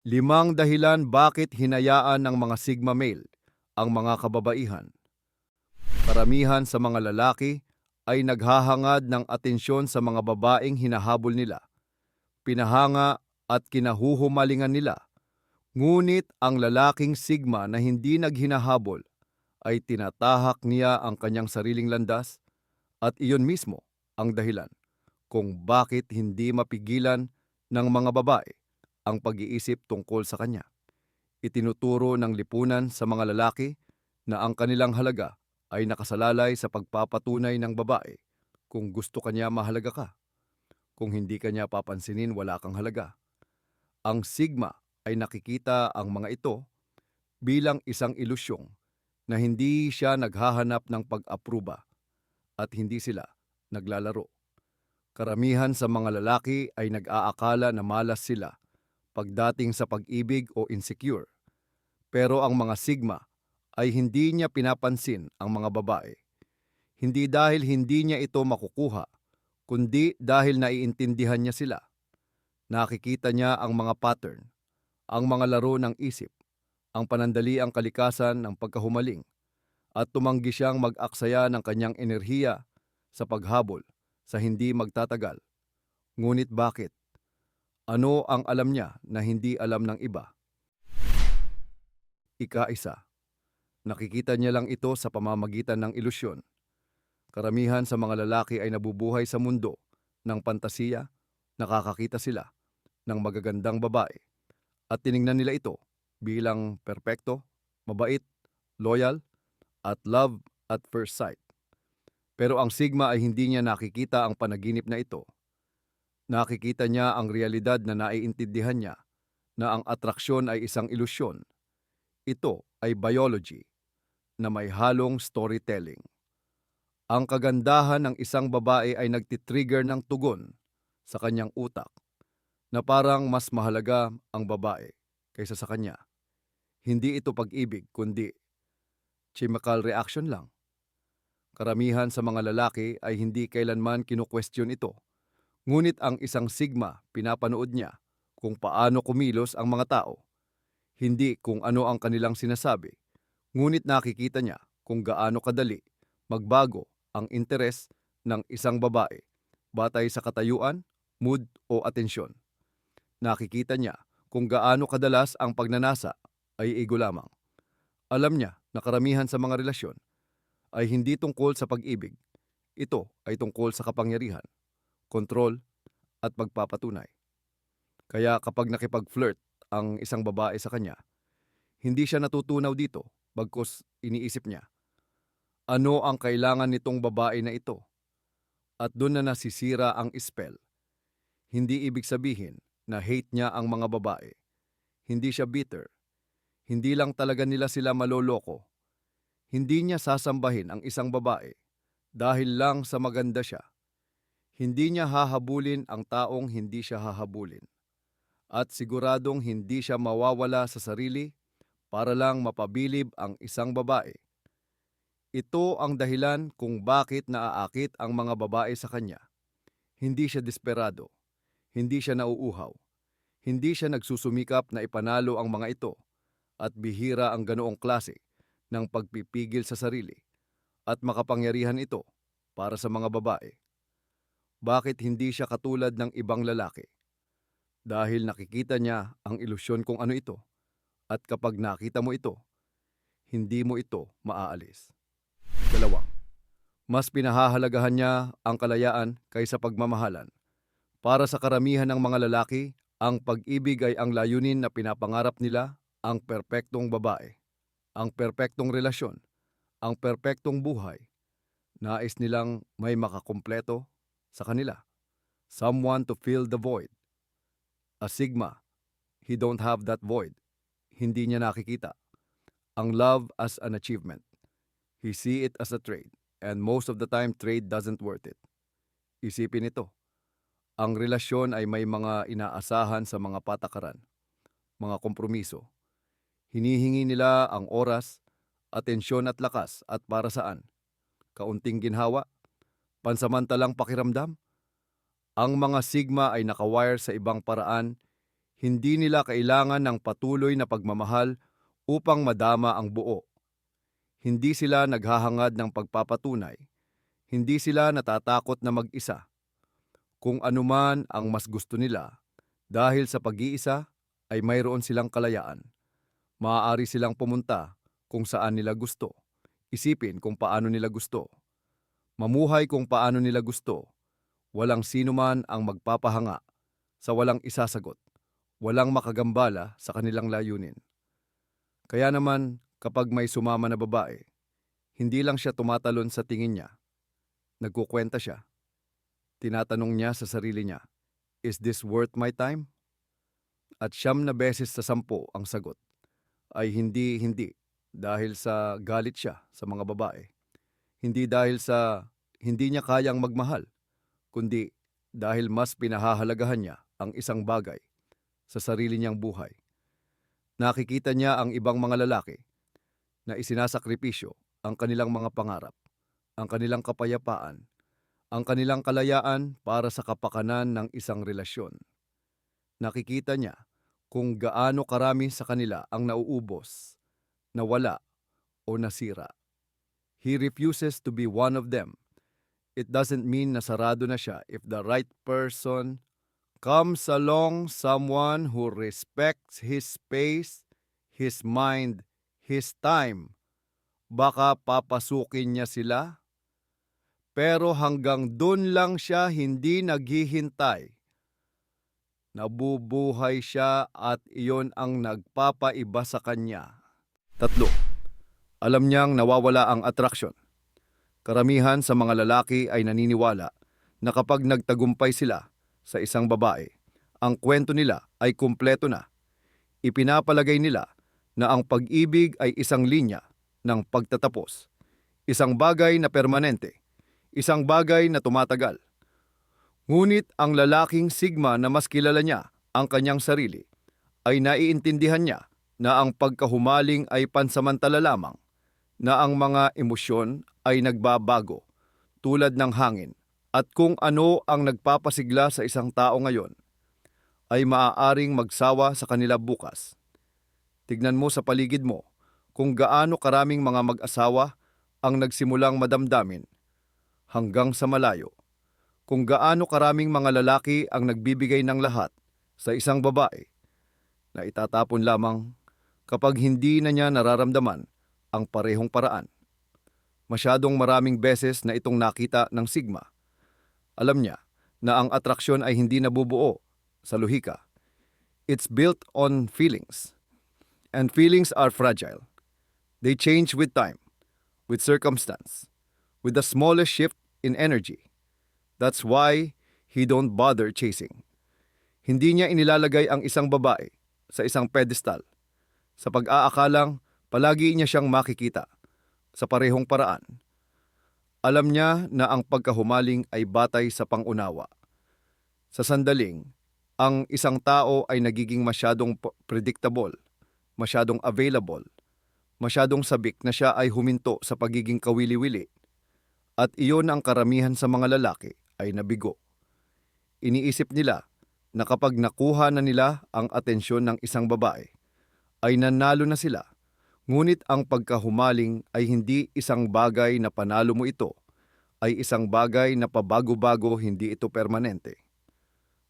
Limang dahilan bakit hinayaan ng mga Sigma male ang mga kababaihan. Karamihan sa mga lalaki ay naghahangad ng atensyon sa mga babaeng hinahabol nila, pinahanga at kinahuhumalingan nila. Ngunit ang lalaking Sigma na hindi naghinahabol ay tinatahak niya ang kanyang sariling landas at iyon mismo ang dahilan kung bakit hindi mapigilan ng mga babae ang pag-iisip tungkol sa kanya. Itinuturo ng lipunan sa mga lalaki na ang kanilang halaga ay nakasalalay sa pagpapatunay ng babae. Kung gusto kanya, mahalaga ka. Kung hindi kanya papansinin, wala kang halaga. Ang Sigma ay nakikita ang mga ito bilang isang ilusyong na hindi siya naghahanap ng pag-apruba at hindi sila naglalaro. Karamihan sa mga lalaki ay nag-aakala na malas sila pagdating sa pag-ibig o insecure. Pero ang mga Sigma ay hindi niya pinapansin ang mga babae. Hindi dahil hindi niya ito makukuha, kundi dahil naiintindihan niya sila. Nakikita niya ang mga pattern, ang mga laro ng isip, ang panandaliang kalikasan ng pagkahumaling, at tumanggi siyang mag-aksaya ng kanyang enerhiya sa paghabol sa hindi magtatagal. Ngunit bakit? Ano ang alam niya na hindi alam ng iba? Ika-isa, nakikita niya lang ito sa pamamagitan ng ilusyon. Karamihan sa mga lalaki ay nabubuhay sa mundo ng pantasiya, nakakakita sila ng magagandang babae at tiningnan nila ito bilang perpekto, mabait, loyal, at love at first sight. Pero ang Sigma ay hindi niya nakikita ang panaginip na ito. Nakikita niya ang realidad na naiintindihan niya na ang atraksyon ay isang ilusyon. Ito ay biology na may halong storytelling. Ang kagandahan ng isang babae ay nagtitrigger ng tugon sa kanyang utak na parang mas mahalaga ang babae kaysa sa kanya. Hindi ito pag-ibig kundi chemical reaction lang. Karamihan sa mga lalaki ay hindi kailanman kinu-question ito. Ngunit ang isang Sigma, pinapanood niya kung paano kumilos ang mga tao, hindi kung ano ang kanilang sinasabi. Ngunit nakikita niya kung gaano kadali magbago ang interes ng isang babae batay sa katayuan, mood o atensyon. Nakikita niya kung gaano kadalas ang pagnanasa ay ego lamang. Alam niya na karamihan sa mga relasyon ay hindi tungkol sa pag-ibig. Ito ay tungkol sa kapangyarihan, kontrol at pagpapatunay. Kaya kapag nakipag-flirt ang isang babae sa kanya, hindi siya natutunaw dito bagkus iniisip niya, ano ang kailangan nitong babae na ito? At doon na nasisira ang spell. Hindi ibig sabihin na hate niya ang mga babae. Hindi siya bitter. Hindi lang talaga nila sila maloloko. Hindi niya sasambahin ang isang babae dahil lang sa maganda siya. Hindi niya hahabulin ang taong hindi siya hahabulin. At siguradong hindi siya mawawala sa sarili para lang mapabilib ang isang babae. Ito ang dahilan kung bakit naaakit ang mga babae sa kanya. Hindi siya desperado. Hindi siya nauuhaw. Hindi siya nagsusumikap na ipanalo ang mga ito at bihira ang ganoong klase ng pagpipigil sa sarili at makapangyarihan ito para sa mga babae. Bakit hindi siya katulad ng ibang lalaki? Dahil nakikita niya ang ilusyon kung ano ito at kapag nakita mo ito, hindi mo ito maaalis. Dalawang, mas pinahahalagahan niya ang kalayaan kaysa pagmamahalan. Para sa karamihan ng mga lalaki, ang pag-ibig ay ang layunin na pinapangarap nila, ang perpektong babae, ang perpektong relasyon, ang perpektong buhay. Nais nilang may makakumpleto sa kanila. Someone to fill the void. A Sigma, he don't have that void. Hindi niya nakikita ang love as an achievement. He see it as a trade, and most of the time trade doesn't worth it. Isipin ito, ang relasyon ay may mga inaasahan sa mga patakaran, mga kompromiso. Hinihingi nila ang oras, atensyon at lakas at para saan? Kaunting ginhawa? Pansamantalang pakiramdam? Ang mga Sigma ay nakawire sa ibang paraan, Hindi nila kailangan ng patuloy na pagmamahal upang madama ang buo. Hindi sila naghahangad ng pagpapatunay. Hindi sila natatakot na mag-isa. Kung anuman ang mas gusto nila, dahil sa pag-iisa ay mayroon silang kalayaan. Maaari silang pumunta kung saan nila gusto. Isipin kung paano nila gusto. Mamuhay kung paano nila gusto. Walang sino man ang magpapahanga sa walang isasagot. Walang makagambala sa kanilang layunin. Kaya naman, kapag may sumama na babae, hindi lang siya tumatalon sa tingin niya. Nagkukwenta siya. Tinatanong niya sa sarili niya, "Is this worth my time?" At 9 beses sa 10 ang sagot ay hindi dahil sa galit siya sa mga babae. Hindi dahil sa hindi niya kayang magmahal, kundi dahil mas pinahahalagahan niya ang isang bagay sa sarili niyang buhay. Nakikita niya ang ibang mga lalaki na isinasakripisyo ang kanilang mga pangarap, ang kanilang kapayapaan, ang kanilang kalayaan para sa kapakanan ng isang relasyon. Nakikita niya kung gaano karami sa kanila ang nauubos, nawala o nasira. He refuses to be one of them. It doesn't mean na sarado na siya if the right person comes along, someone who respects his space, his mind, his time. Baka papasukin niya sila, pero hanggang dun lang siya hindi naghihintay. Nabubuhay siya at iyon ang nagpapaiba sa kanya. 3. Alam niyang nawawala ang atraksyon. Karamihan sa mga lalaki ay naniniwala na kapag nagtagumpay sila sa isang babae, ang kwento nila ay kumpleto na. Ipinapalagay nila na ang pag-ibig ay isang linya ng pagtatapos, isang bagay na permanente, isang bagay na tumatagal. Ngunit ang lalaking sigma na mas kilala niya ang kanyang sarili ay naiintindihan niya na ang pagkahumaling ay pansamantala lamang, na ang mga emosyon ay nagbabago tulad ng hangin, at kung ano ang nagpapasigla sa isang tao ngayon ay maaaring magsawa sa kanila bukas. Tignan mo sa paligid mo kung gaano karaming mga mag-asawa ang nagsimulang madamdamin hanggang sa malayo. Kung gaano karaming mga lalaki ang nagbibigay ng lahat sa isang babae na itatapon lamang kapag hindi na niya nararamdaman ang parehong paraan. Masyadong maraming beses na itong nakita ng sigma. Alam niya na ang atraksyon ay hindi nabubuo sa lohika. It's built on feelings. And feelings are fragile. They change with time, with circumstance, with the smallest shift in energy. That's why he don't bother chasing. Hindi niya inilalagay ang isang babae sa isang pedestal sa pag-aakalang palagi niya siyang makikita sa parehong paraan. Alam niya na ang pagkahumaling ay batay sa pangunawa. Sa sandaling, ang isang tao ay nagiging masyadong predictable, masyadong available, masyadong sabik na siya ay huminto sa pagiging kawili-wili. At iyon ang karamihan sa mga lalaki ay nabigo. Iniisip nila na kapag nakuha na nila ang atensyon ng isang babae, ay nanalo na sila. Ngunit ang pagkahumaling ay hindi isang bagay na panalo mo ito, ay isang bagay na pabago-bago, hindi ito permanente.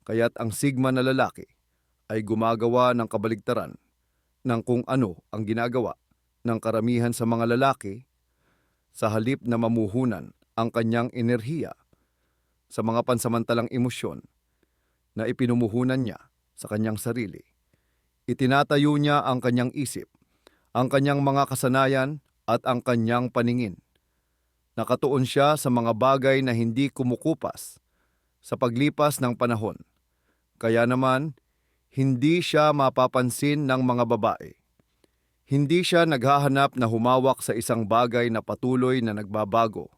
Kaya't ang sigma na lalaki ay gumagawa ng kabaligtaran ng kung ano ang ginagawa ng karamihan sa mga lalaki sa halip na mamuhunan ang kanyang enerhiya sa mga pansamantalang emosyon na ipinumuhunan niya sa kanyang sarili. Itinatayo niya ang kanyang isip, ang kanyang mga kasanayan at ang kanyang paningin. Nakatuon siya sa mga bagay na hindi kumukupas sa paglipas ng panahon. Kaya naman, hindi siya mapapansin ng mga babae. Hindi siya naghahanap na humawak sa isang bagay na patuloy na nagbabago.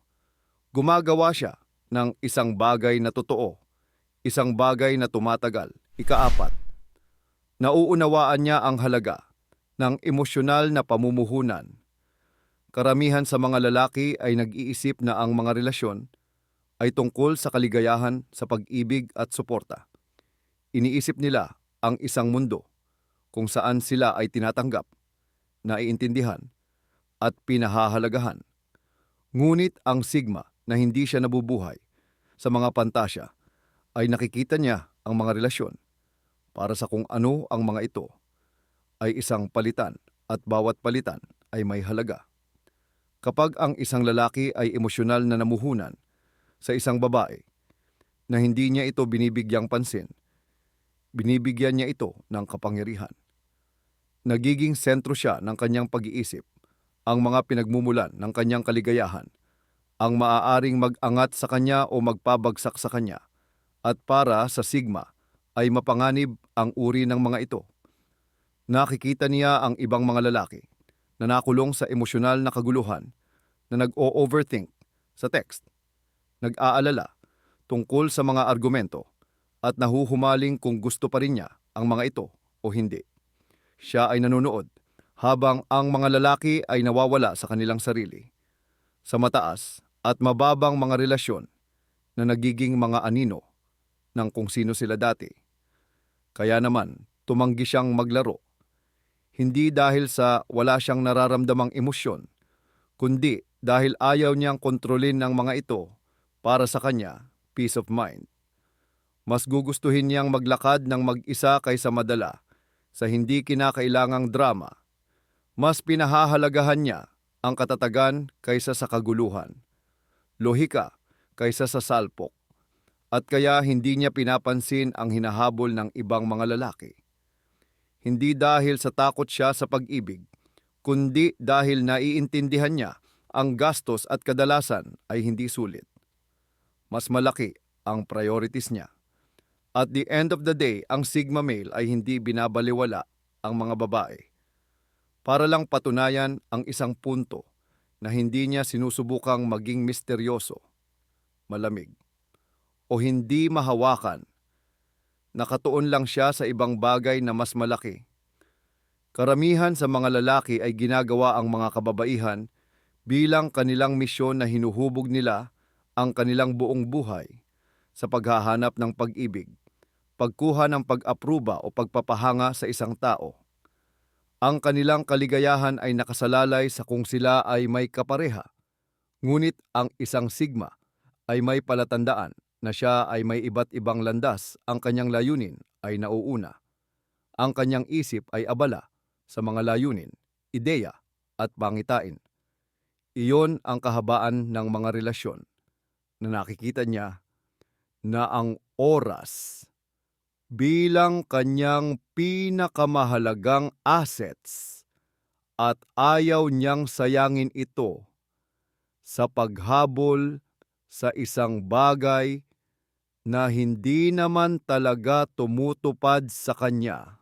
Gumagawa siya ng isang bagay na totoo, isang bagay na tumatagal. 4, nauunawaan niya ang halaga ng emosyonal na pamumuhunan. Karamihan sa mga lalaki ay nag-iisip na ang mga relasyon ay tungkol sa kaligayahan sa pag-ibig at suporta. Iniisip nila ang isang mundo kung saan sila ay tinatanggap, naiintindihan, at pinahahalagahan. Ngunit ang Sigma na hindi siya nabubuhay sa mga pantasya ay nakikita niya ang mga relasyon para sa kung ano ang mga ito ay isang palitan at bawat palitan ay may halaga. Kapag ang isang lalaki ay emosyonal na namuhunan sa isang babae na hindi niya ito binibigyang pansin, binibigyan niya ito ng kapangyarihan. Nagiging sentro siya ng kanyang pag-iisip, ang mga pinagmumulan ng kanyang kaligayahan, ang maaaring mag-angat sa kanya o magpabagsak sa kanya, at para sa Sigma ay mapanganib ang uri ng mga ito. Nakikita niya ang ibang mga lalaki na nakulong sa emosyonal na kaguluhan, na nag-o-overthink sa text, nag-aalala tungkol sa mga argumento, at nahuhumaling kung gusto pa rin niya ang mga ito o hindi. Siya ay nanonood habang ang mga lalaki ay nawawala sa kanilang sarili, sa mataas at mababang mga relasyon na nagiging mga anino ng kung sino sila dati. Kaya naman, tumanggi siyang maglaro. Hindi dahil sa wala siyang nararamdamang emosyon, kundi dahil ayaw niyang kontrolin ng mga ito para sa kanya, peace of mind. Mas gugustuhin niyang maglakad ng mag-isa kaysa madala sa hindi kinakailangang drama. Mas pinahahalagahan niya ang katatagan kaysa sa kaguluhan, lohika kaysa sa salpok, at kaya hindi niya pinapansin ang hinahabol ng ibang mga lalaki. Hindi dahil sa takot siya sa pag-ibig, kundi dahil naiintindihan niya ang gastos at kadalasan ay hindi sulit. Mas malaki ang priorities niya. At the end of the day, ang Sigma male ay hindi binabaliwala ang mga babae para lang patunayan ang isang punto na hindi niya sinusubukang maging misteryoso, malamig, o hindi mahawakan. Nakatuon lang siya sa ibang bagay na mas malaki. Karamihan sa mga lalaki ay ginagawa ang mga kababaihan bilang kanilang misyon na hinuhubog nila ang kanilang buong buhay sa paghahanap ng pag-ibig, pagkuha ng pag-apruba o pagpapahanga sa isang tao. Ang kanilang kaligayahan ay nakasalalay sa kung sila ay may kapareha. Ngunit ang isang Sigma ay may palatandaan na siya ay may iba't ibang landas, ang kanyang layunin ay nauuna. Ang kanyang isip ay abala sa mga layunin, ideya at pangitain. Iyon ang kahabaan ng mga relasyon na nakikita niya na ang oras bilang kanyang pinakamahalagang assets at ayaw niyang sayangin ito sa paghabol sa isang bagay na hindi naman talaga tumutupad sa kanya.